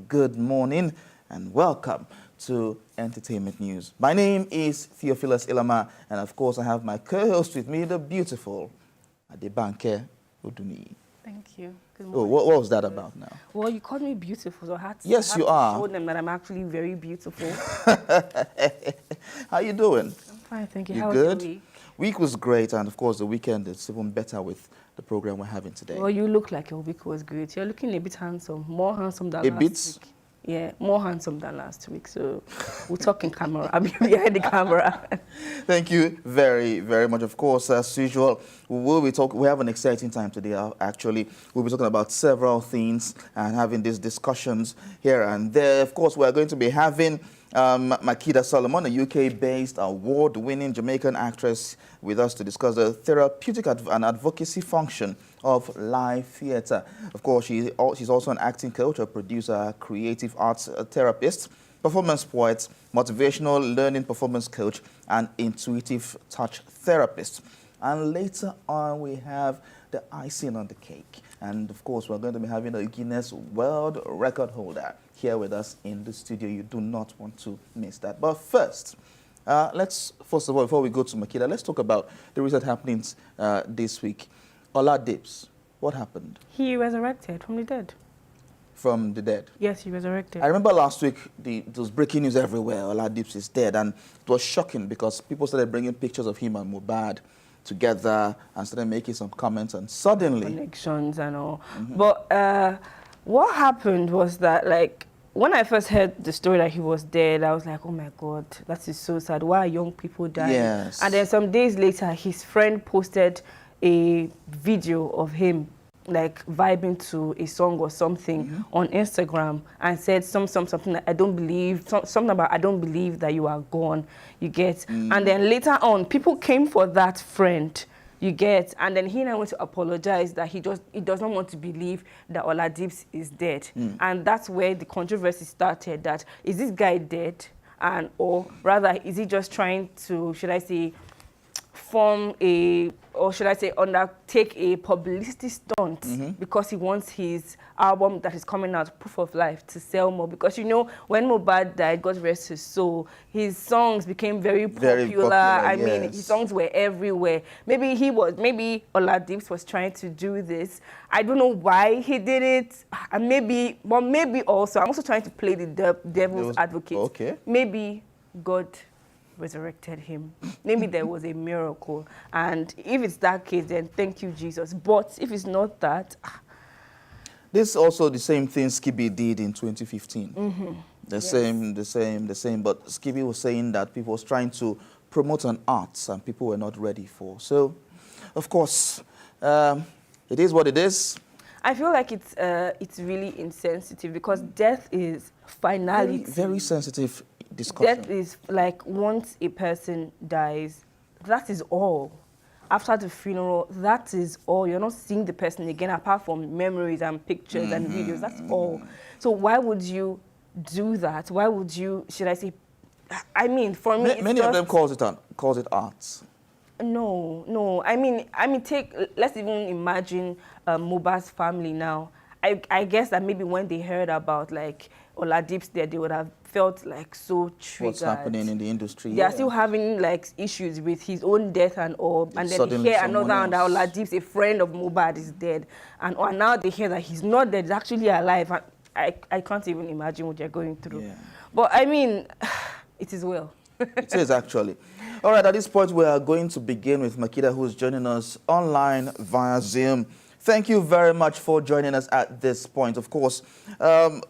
Good morning and welcome to Entertainment News. My name is Theophilus Ilama, and of course I have my co-host with me, the beautiful Adebanke Oduni. Thank you. Good Oh, morning. what was that about now? Well, you called me beautiful, so Yes, I had you to are. show them that I'm actually very beautiful. How you doing? I'm fine, thank you. You How good? was your week? Week was great, and of course the weekend is even better with the program we're having today. Well, you look like your week was great. You're looking a bit handsome, more handsome than A last bit? week. Yeah, more handsome than last week. So we'll talk in camera. I'll be behind the camera. Thank you very, very much. Of course, as usual, we have an exciting time today, actually. We'll be talking about several things and having these discussions here and there. Of course, we're going to be having Makeda Solomon, a UK-based award-winning Jamaican actress, with us to discuss the therapeutic and advocacy function of live theatre. Of course, she's also an acting coach, a producer, creative arts therapist, performance poet, motivational learning performance coach, and intuitive touch therapist. And later on, we have the icing on the cake. And of course, we're going to be having a Guinness World Record holder here with us in the studio. You do not want to miss that. But first of all, before we go to Makeda, let's talk about the recent happenings this week. Ola Dips, what happened? He resurrected from the dead. From the dead? Yes, he resurrected. I remember last week, there was breaking news everywhere. Ola Dips is dead, and it was shocking because people started bringing pictures of him and Mohbad together and started making some comments, and suddenly... Connections and all. But what happened was that, like, when I first heard the story that he was dead, I was like, oh my God, that is so sad. Why are young people dying? Yes. And then some days later, his friend posted a video of him like vibing to a song or something on Instagram and said something that I don't believe, something about I don't believe that you are gone, you get. And then later on, people came for that friend, you get, and then he now went to apologize that he does not want to believe that Ola Dips is dead. And that's where the controversy started, that is this guy dead? And or rather, is he just trying to, should I say, undertake a publicity stunt because he wants his album that is coming out, Proof of Life, to sell more. Because, you know, when Mohbad died, God rest his soul, his songs became very popular. I mean, his songs were everywhere. Maybe Ola Dips was trying to do this. I don't know why he did it. And maybe also, I'm also trying to play the devil's advocate. Okay. Maybe God resurrected him. Maybe there was a miracle. And if it's that case, then thank you, Jesus. But if it's not that... This is also the same thing Skippy did in 2015. The same. But Skippy was saying that people was trying to promote an art and people were not ready for. So, of course, it is what it is. I feel like it's really insensitive because death is finality. Very sensitive discussion. Death is like once a person dies, that is all. After the funeral, that is all. You're not seeing the person again apart from memories and pictures and videos. That's all. So why would you do that? Why would you, should I say, I mean, for me, many of them calls it art. No. I mean, let's even imagine Mohbad's family now. I guess that maybe when they heard about like Ola Dips there, they would have felt like so triggered. What's happening in the industry? They are still having like issues with his own death and all, and then they hear another one that Ola Dips, a friend of Mohbad, is dead, and now they hear that he's not dead, he's actually alive. And I can't even imagine what they're going through. Yeah. But I mean, it is well. It is actually. All right, at this point, we are going to begin with Makeda, who's joining us online via Zoom. Thank you very much for joining us at this point. Of course,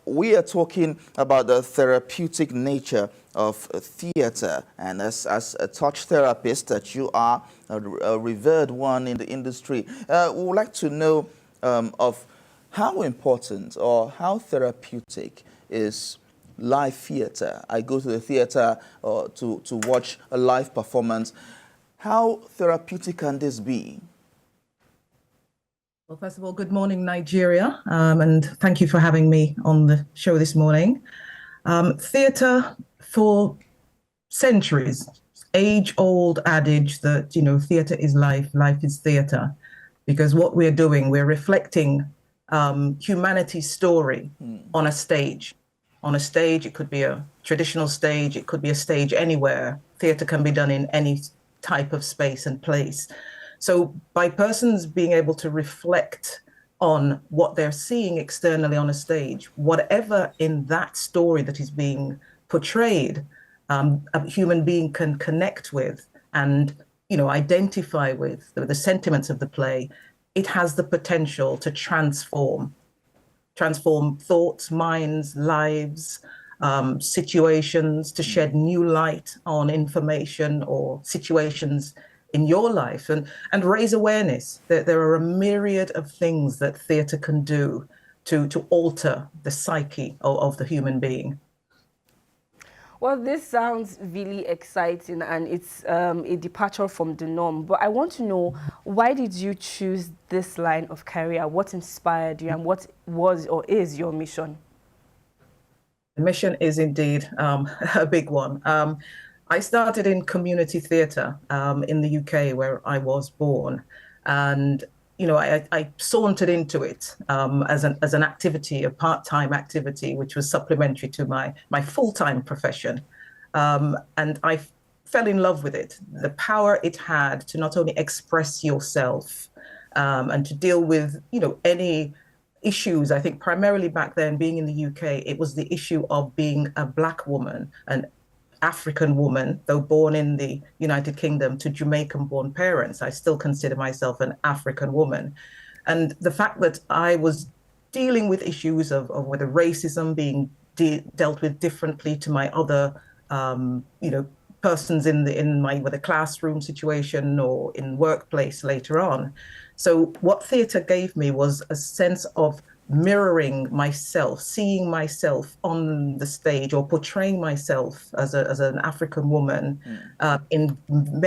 we are talking about the therapeutic nature of theatre. And as a touch therapist that you are, a revered one in the industry, we would like to know of how important or how therapeutic is live theatre. I go to the theatre to watch a live performance. How therapeutic can this be? Well, first of all, good morning, Nigeria, and thank you for having me on the show this morning. Theatre for centuries, age-old adage that, you know, theatre is life, life is theatre, because what we're doing, we're reflecting humanity's story on a stage. On a stage, it could be a traditional stage, it could be a stage anywhere. Theatre can be done in any type of space and place. So by persons being able to reflect on what they're seeing externally on a stage, whatever in that story that is being portrayed, a human being can connect with and identify with the sentiments of the play, it has the potential to transform thoughts, minds, lives, situations, to shed new light on information or situations in your life, and raise awareness that there are a myriad of things that theatre can do to alter the psyche of the human being. Well, this sounds really exciting, and it's a departure from the norm. But I want to know, why did you choose this line of career? What inspired you, and what was or is your mission? The mission is indeed a big one. I started in community theatre in the UK, where I was born, and I sauntered into it as an activity, a part-time activity, which was supplementary to my full-time profession, and I fell in love with it. The power it had to not only express yourself and to deal with any issues. I think primarily back then, being in the UK, it was the issue of being a Black woman, an African woman, though born in the United Kingdom to Jamaican-born parents. I still consider myself an African woman. And the fact that I was dealing with issues of whether racism being dealt with differently to my other, persons in my whether classroom situation or in workplace later on. So what theatre gave me was a sense of mirroring myself, seeing myself on the stage or portraying myself as an African woman in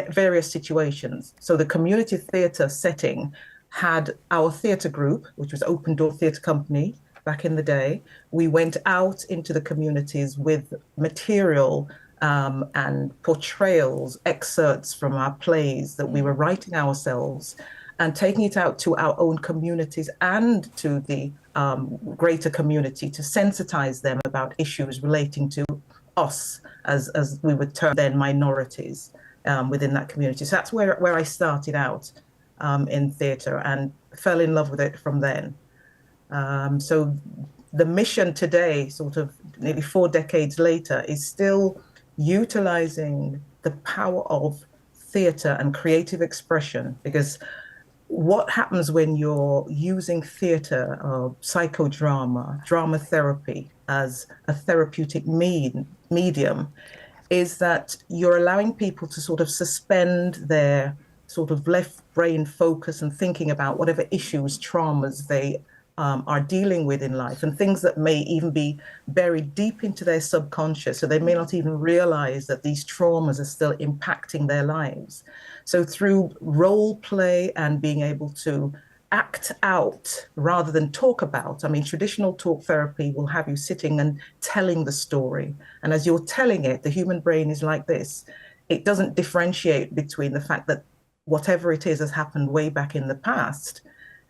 various situations. So the community theatre setting had our theatre group, which was Open Door Theatre Company back in the day. We went out into the communities with material and portrayals, excerpts from our plays that we were writing ourselves, and taking it out to our own communities and to the greater community to sensitize them about issues relating to us, as we would term then, minorities within that community. So that's where I started out in theatre and fell in love with it from then. So the mission today, sort of nearly 4 decades later, is still utilizing the power of theatre and creative expression, because what happens when you're using theatre, psychodrama, drama therapy as a therapeutic medium is that you're allowing people to sort of suspend their sort of left brain focus and thinking about whatever issues, traumas they are dealing with in life, and things that may even be buried deep into their subconscious. So they may not even realize that these traumas are still impacting their lives. So through role play and being able to act out rather than talk about, I mean, traditional talk therapy will have you sitting and telling the story. And as you're telling it, the human brain is like this. It doesn't differentiate between the fact that whatever it is has happened way back in the past.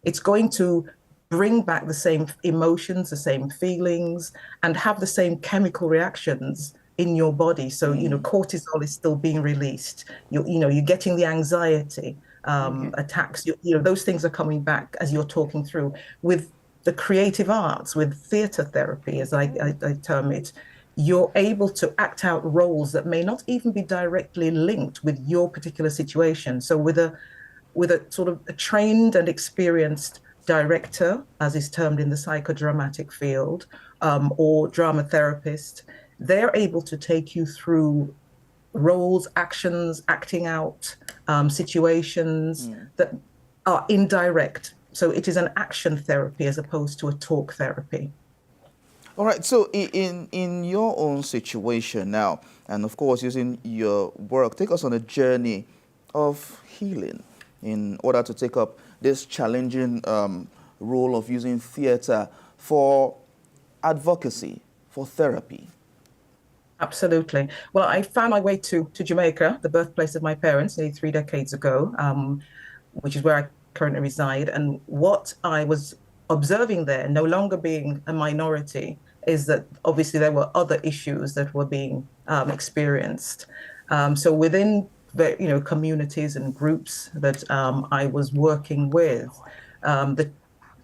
It's going to bring back the same emotions, the same feelings, and have the same chemical reactions in your body. So, cortisol is still being released. You're getting the anxiety attacks. Those things are coming back as you're talking through. With the creative arts, with theatre therapy, as I term it, you're able to act out roles that may not even be directly linked with your particular situation. So with a sort of a trained and experienced director, as is termed in the psychodramatic field, or drama therapist, they're able to take you through roles, actions, acting out situations that are indirect. So it is an action therapy as opposed to a talk therapy. All right, so in your own situation now, and of course using your work, take us on a journey of healing in order to take up this challenging role of using theatre for advocacy, for therapy. Absolutely. Well, I found my way to Jamaica, the birthplace of my parents, nearly 3 decades ago, which is where I currently reside. And what I was observing there, no longer being a minority, is that obviously there were other issues that were being experienced. So within the communities and groups that I was working with, the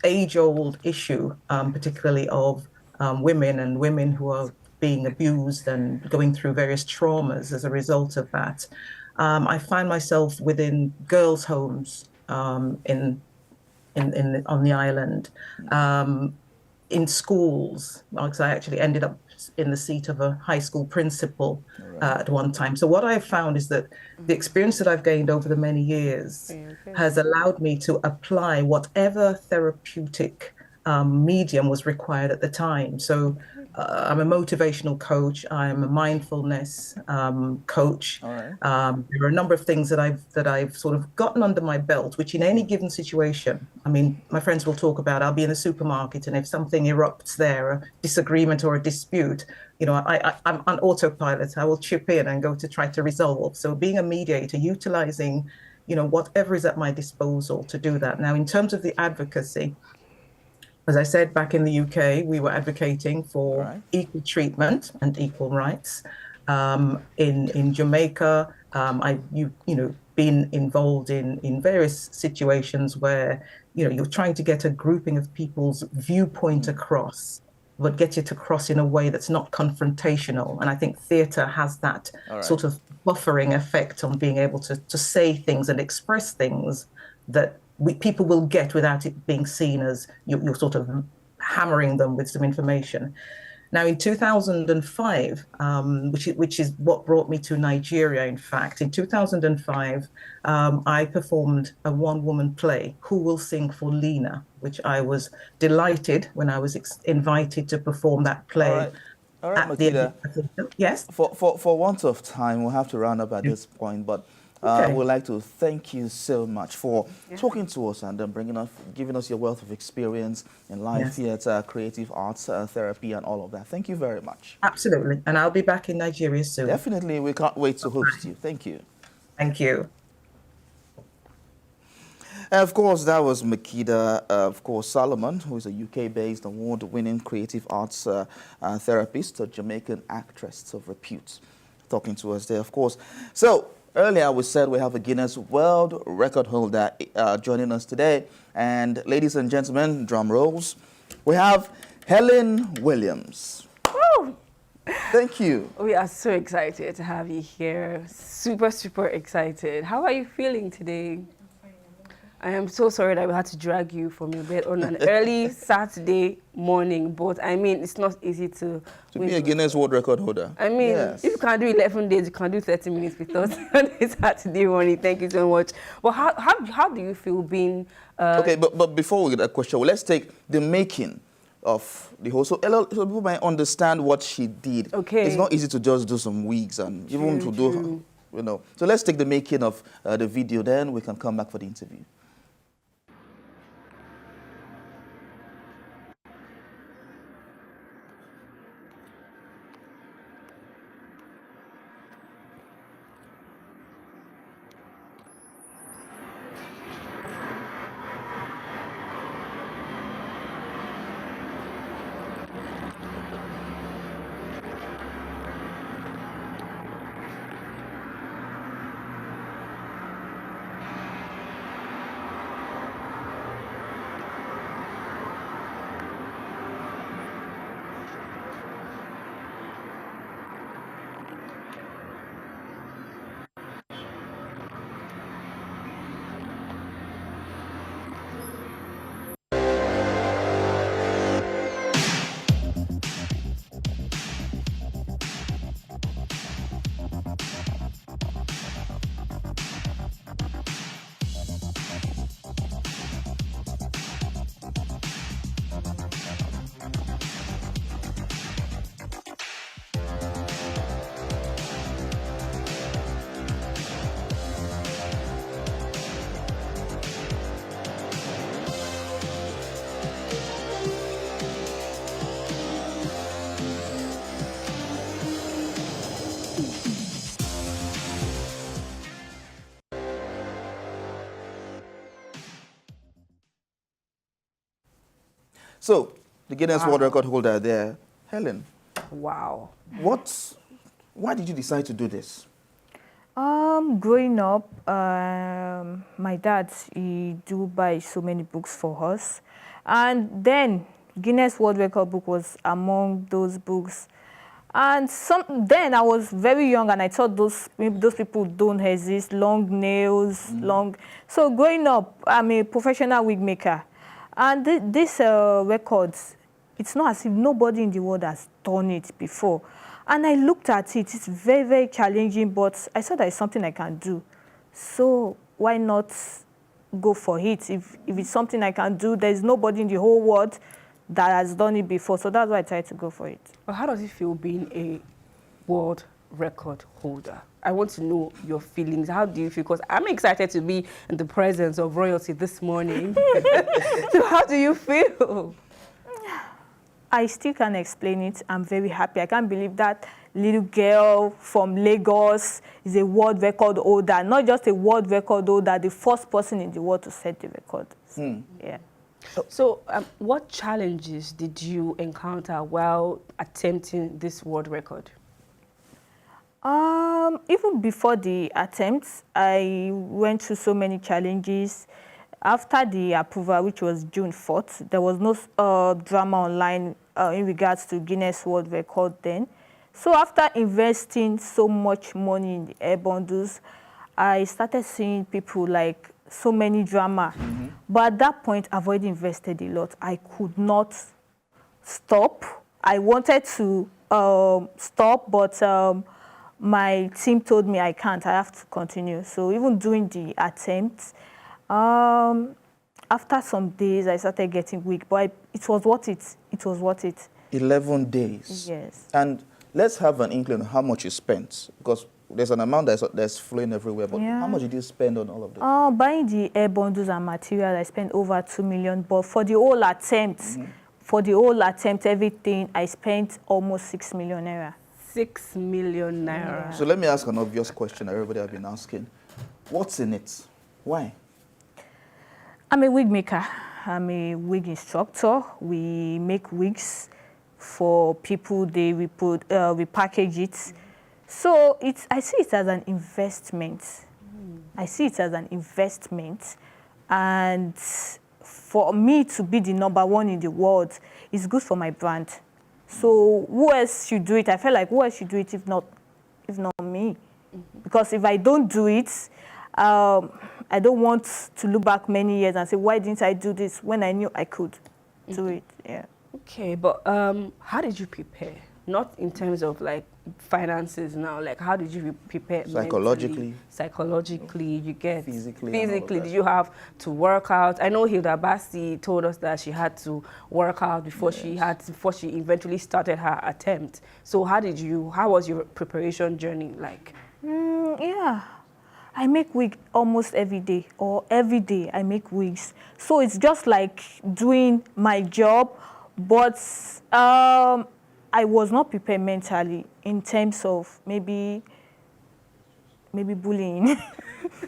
age-old issue, particularly of women and women who are being abused and going through various traumas as a result of that. I find myself within girls' homes on the island, in schools, because I actually ended up in the seat of a high school principal at one time. So what I've found is that the experience that I've gained over the many years has allowed me to apply whatever therapeutic medium was required at the time. So I'm a motivational coach. I'm a mindfulness coach. There are a number of things that I've sort of gotten under my belt, which in any given situation, I mean, my friends will talk about, I'll be in the supermarket, and if something erupts there, a disagreement or a dispute, I'm on autopilot. I will chip in and go to try to resolve. So being a mediator, utilizing, whatever is at my disposal to do that. Now, in terms of the advocacy, as I said, back in the UK, we were advocating for equal treatment and equal rights. In Jamaica, I've been involved in various situations where you're trying to get a grouping of people's viewpoint across, but get it across in a way that's not confrontational. And I think theatre has that sort of buffering effect on being able to say things and express things that people will get without it being seen as you're sort of hammering them with some information. Now, in 2005, which is what brought me to Nigeria, in fact, in 2005, I performed a one-woman play, Who Will Sing for Lena, which I was delighted when I was invited to perform that play. All right, Makeda. Yes? For want of time, we'll have to round up at this point, but I would like to thank you so much for talking to us and giving us your wealth of experience in live theatre, creative arts, therapy, and all of that. Thank you very much. Absolutely. And I'll be back in Nigeria soon. Definitely. We can't wait to host you. Thank you. Thank you. Of course, that was Makeda, Solomon, who is a UK-based award-winning creative arts therapist, a Jamaican actress of repute, talking to us there, of course. So, earlier we said we have a Guinness World Record holder joining us today. And ladies and gentlemen, drum rolls, we have Helen Williams. Woo! Thank you. We are so excited to have you here. Super, super excited. How are you feeling today? I am so sorry that we had to drag you from your bed on an early Saturday morning, but I mean, it's not easy to be a Guinness World Record holder. I mean, if you can do 11 days, you can do 30 minutes with us on a Saturday morning. Thank you so much. Well, how do you feel being... Okay, but before we get that question, well, let's take the making of the whole. So people might understand what she did. Okay. It's not easy to just do some wigs and even to do, So let's take the making of the video, then we can come back for the interview. So, the Guinness World Record holder there, Helen. Wow. Why did you decide to do this? Growing up, my dad, he do buy so many books for us. And then Guinness World Record book was among those books. And then I was very young and I thought those people don't exist, long nails, long. So growing up, I'm a professional wig maker. And this records, it's not as if nobody in the world has done it before. And I looked at it, it's very, very challenging, but I saw that it's something I can do. So why not go for it? If it's something I can do, there's nobody in the whole world that has done it before. So that's why I tried to go for it. Well, how does it feel being a world record holder? I want to know your feelings. How do you feel? Because I'm excited to be in the presence of royalty this morning. So how do you feel? I still can't explain it. I'm very happy. I can't believe that little girl from Lagos is a world record holder. Not just a world record holder, the first person in the world to set the record. So, yeah. So what challenges did you encounter while attempting this world record? Even before the attempts, I went through so many challenges. After the approval, which was June 4th, there was no drama online in regards to Guinness World Record then. So after investing so much money in the air bundles, I started seeing people like so many drama. But at that point, I've already invested a lot. I could not stop. I wanted to stop, but my team told me I can't. I have to continue. So even during the attempt, after some days, I started getting weak, but it was worth it. It was worth it. 11 days. Yes. And let's have an inkling on how much you spent, because there's an amount that's flowing everywhere, but how much did you spend on all of this? Buying the air bundles and material, I spent over 2 million, but for the whole attempt, everything, I spent almost 6 million naira. 6 million naira. So let me ask an obvious question everybody have been asking. What's in it? Why? I'm a wig maker. I'm a wig instructor. We make wigs for people. We package it. So I see it as an investment. I see it as an investment. And for me to be the #1 in the world is good for my brand. So who else should do it? I feel like who else should do it if not me? Because if I don't do it, I don't want to look back many years and say, why didn't I do this when I knew I could do it? Yeah. Okay, but how did you prepare? Not in terms of like finances now, like how did you prepare psychologically? Psychologically, you get physically. Did you have to work out? I know Hilda Basti told us that she had to work out before she eventually started her attempt. So how was your preparation journey like? Yeah. I make wig almost every day, or every day I make wigs. So it's just like doing my job, but I was not prepared mentally in terms of maybe bullying.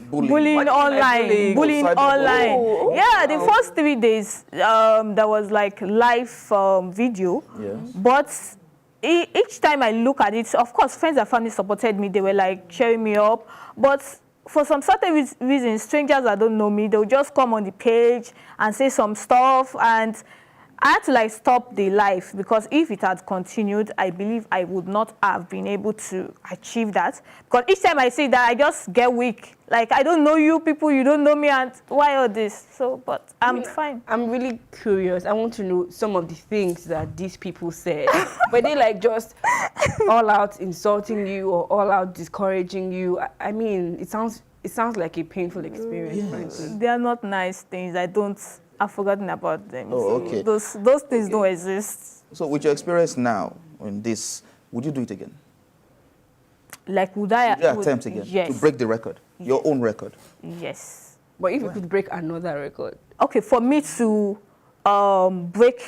Bullying online. Bullying online. Oh, yeah, the first 3 days, there was like live video. Yes. But each time I look at it, of course, friends and family supported me. They were like cheering me up. But for some certain reasons, strangers that don't know me, they'll just come on the page and say some stuff. And I had to like stop the live, because if it had continued, I believe I would not have been able to achieve that. Because each time I say that, I just get weak. Like, I don't know you people, you don't know me, and why all this? So, but I'm fine. I'm really curious. I want to know some of the things that these people said. Were they like just all out insulting you or all out discouraging you? I mean, it sounds like a painful experience. Frankly. They are not nice things. I've forgotten about them. Oh, okay. Those things don't exist. So with your experience now in this, would you do it again? Like, would you attempt again? Yes. To break the record? Your own record? Yes. But if you could break another record? Okay, for me to break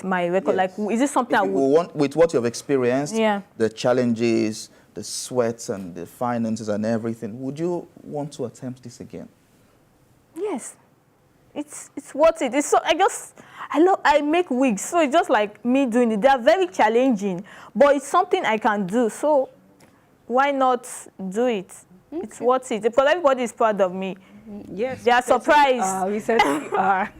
my record, Yes. like, is this something I would want, with what you've experienced, Yeah. the challenges, the sweats and the finances and everything, would you want to attempt this again? Yes. it's worth it. It's so I make wigs, so it's just like me doing it. They are very challenging, but it's something I can do. So why not do it? Okay. It's worth it because everybody is proud of me. Yes, they are surprised. We certainly are.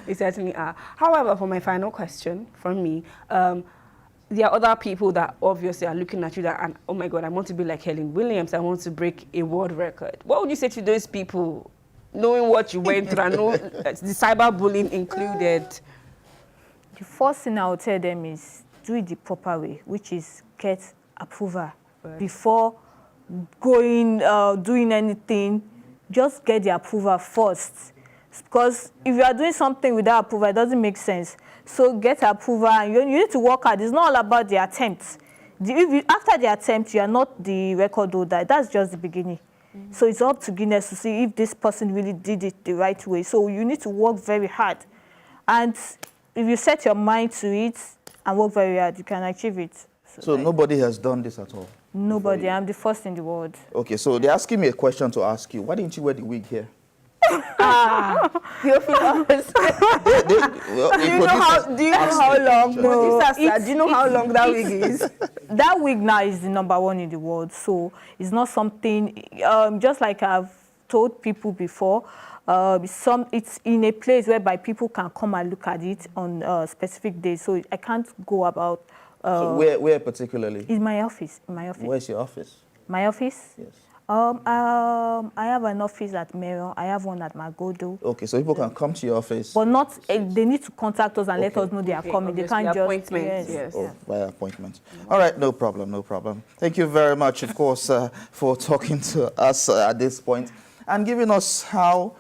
We certainly are. However, for my final question from me, there are other people that obviously are looking at you that, and oh my God, I want to be like Helen Williams. I want to break a world record. What would you say to those people, knowing what you went through and know the cyberbullying included? The first thing I would tell them is do it the proper way, which is get approval before going, doing anything. Just get the approval first. Because if you are doing something without approval, it doesn't make sense. So get approval, and you need to work hard. It's not all about the attempt. After the attempt, you are not the record holder. That's just the beginning. So it's up to Guinness to see if this person really did it the right way. So you need to work very hard. And if you set your mind to it and work very hard, you can achieve it. So nobody has done this at all? Nobody. I'm the first in the world. Okay, so they're asking me a question to ask you. Why didn't you wear the wig here? Theophilus. Do you know how long? No, do you know how long that wig is? That wig now is the #1 in the world. So it's not something. Just like I've told people before, it's in a place whereby people can come and look at it on specific days. So I can't go about. So where particularly? In my office. In my office. Where's your office? My office? Yes. I have an office at Mero. I have one at Magodo. Okay, so people can come to your office. But not, they need to contact us and let us know they are coming. They can't just... Appointment, yes. Oh, via appointment. All right, no problem, no problem. Thank you very much, of course, for talking to us at this point and giving us how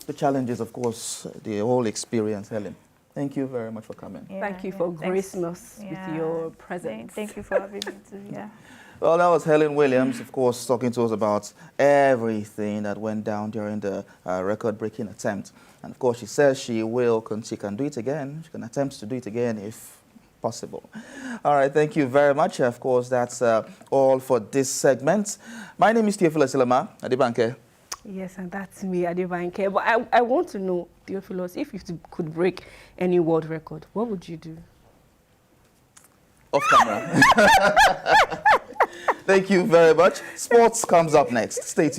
the challenges, of course, the whole experience, Helen. Thank you very much for coming. Yeah, thank you for gracing us with your presence. Thank you for having me too, yeah. Well, that was Helen Williams, of course, talking to us about everything that went down during the record-breaking attempt. And, of course, she says she can do it again. She can attempt to do it again if possible. All right, thank you very much. Of course, that's all for this segment. My name is Theophilus Adibanke. Yes, and that's me, Adibanke. But I want to know, Theophilus, if you could break any world record, what would you do? Off camera. Thank you very much. Sports comes up next. Stay tuned.